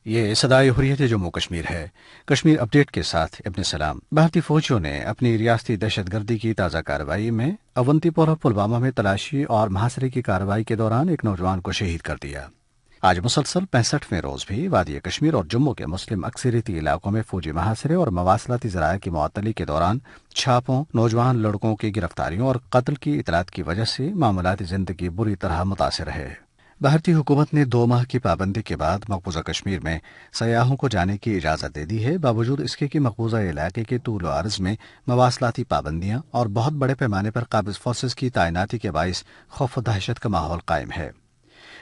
یہ صدائے حریت جموں کشمیر ہے۔ کشمیر اپڈیٹ کے ساتھ ابن سلام۔ بھارتی فوجیوں نے اپنی ریاستی دہشت گردی کی تازہ کارروائی میں اونتی پورہ پلوامہ میں تلاشی اور محاصرے کی کارروائی کے دوران ایک نوجوان کو شہید کر دیا۔ آج مسلسل 65ویں روز بھی وادی کشمیر اور جموں کے مسلم اکثریتی علاقوں میں فوجی محاصرے اور مواصلاتی ذرائع کی معطلی کے دوران چھاپوں، نوجوان لڑکوں کی گرفتاریوں اور قتل کی اطلاعات کی وجہ سے معاملاتی زندگی بری طرح متاثر ہے۔ بھارتی حکومت نے 2 ماہ کی پابندی کے بعد مقبوضہ کشمیر میں سیاحوں کو جانے کی اجازت دے دی ہے، باوجود اس کے کہ مقبوضہ علاقے کے طول و عرض میں مواصلاتی پابندیاں اور بہت بڑے پیمانے پر قابض فورسز کی تعیناتی کے باعث خوف و دہشت کا ماحول قائم ہے۔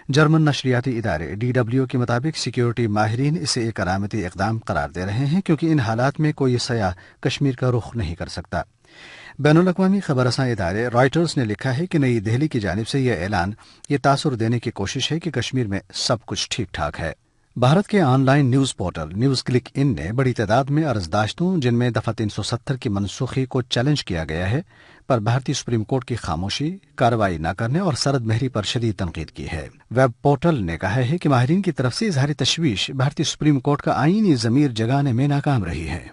جرمن نشریاتی ادارے DW کے مطابق سیکیورٹی ماہرین اسے ایک علامتی اقدام قرار دے رہے ہیں، کیونکہ ان حالات میں کوئی سیاح کشمیر کا رخ نہیں کر سکتا۔ بین الاقوامی خبر رساں ادارے رائٹرز نے لکھا ہے کہ نئی دہلی کی جانب سے یہ اعلان یہ تاثر دینے کی کوشش ہے کہ کشمیر میں سب کچھ ٹھیک ٹھاک ہے۔ بھارت کے online news portal news click ان نے بڑی تعداد میں عرضداشتوں، جن میں دفعہ 370 کی منسوخی کو چیلنج کیا گیا ہے، پر بھارتی سپریم کورٹ کی خاموشی، کارروائی نہ کرنے اور سرد مہری پر شدید تنقید کی ہے۔ ویب پورٹل نے کہا ہے کہ ماہرین کی طرف سے اظہار تشویش بھارتی سپریم کورٹ کا آئینی ضمیر جگانے میں ناکام رہی ہے۔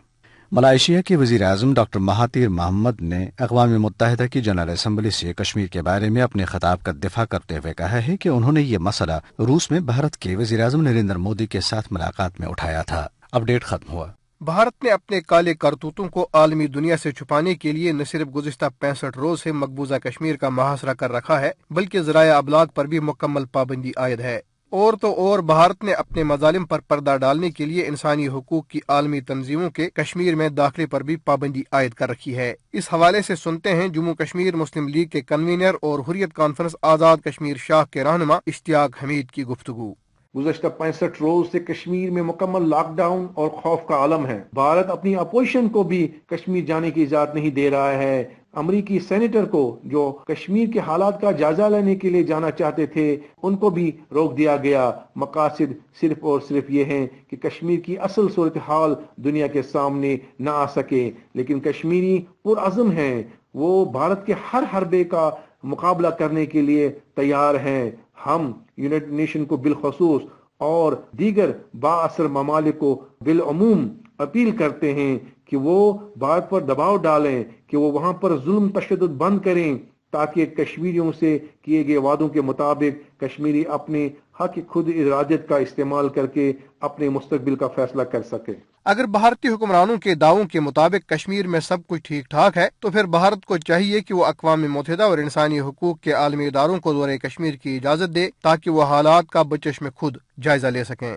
ملائیشیا کے وزیر اعظم ڈاکٹر مہاتیر محمد نے اقوام متحدہ کی جنرل اسمبلی سے کشمیر کے بارے میں اپنے خطاب کا دفاع کرتے ہوئے کہا ہے کہ انہوں نے یہ مسئلہ روس میں بھارت کے وزیر اعظم نریندر مودی کے ساتھ ملاقات میں اٹھایا تھا۔ اپڈیٹ ختم ہوا۔ بھارت نے اپنے کالے کرتوتوں کو عالمی دنیا سے چھپانے کے لیے نہ صرف گزشتہ 65 روز سے مقبوضہ کشمیر کا محاصرہ کر رکھا ہے، بلکہ ذرائع ابلاغ پر بھی مکمل پابندی عائد ہے۔ اور تو اور بھارت نے اپنے مظالم پر پردہ ڈالنے کے لیے انسانی حقوق کی عالمی تنظیموں کے کشمیر میں داخلے پر بھی پابندی عائد کر رکھی ہے۔ اس حوالے سے سنتے ہیں جموں کشمیر مسلم لیگ کے کنوینر اور حریت کانفرنس آزاد کشمیر شاخ کے رہنما اشتیاق حمید کی گفتگو۔ گزشتہ 65 روز سے کشمیر میں مکمل لاک ڈاؤن اور خوف کا عالم ہے۔ بھارت اپنی اپوزیشن کو بھی کشمیر جانے کی اجازت نہیں دے رہا ہے۔ امریکی سینیٹر کو جو کشمیر کے حالات کا جائزہ لینے کے لیے جانا چاہتے تھے، ان کو بھی روک دیا گیا۔ مقاصد صرف اور صرف یہ ہیں کہ کشمیر کی اصل صورتحال دنیا کے سامنے نہ آ سکے، لیکن کشمیری پرعزم ہیں، وہ بھارت کے ہر حربے کا مقابلہ کرنے کے لیے تیار ہیں۔ ہم یونائٹڈ نیشن کو بالخصوص اور دیگر بااثر ممالک کو بالعموم اپیل کرتے ہیں کہ وہ بھارت پر دباؤ ڈالیں کہ وہ وہاں پر ظلم تشدد بند کریں، تاکہ کشمیریوں سے کیے گئے وعدوں کے مطابق کشمیری اپنے حق خود ارادت کا استعمال کر کے اپنے مستقبل کا فیصلہ کر سکے۔ اگر بھارتی حکمرانوں کے دعووں کے مطابق کشمیر میں سب کچھ ٹھیک ٹھاک ہے، تو پھر بھارت کو چاہیے کہ وہ اقوام متحدہ اور انسانی حقوق کے عالمی اداروں کو دورہ کشمیر کی اجازت دے، تاکہ وہ حالات کا بچشم خود جائزہ لے سکیں۔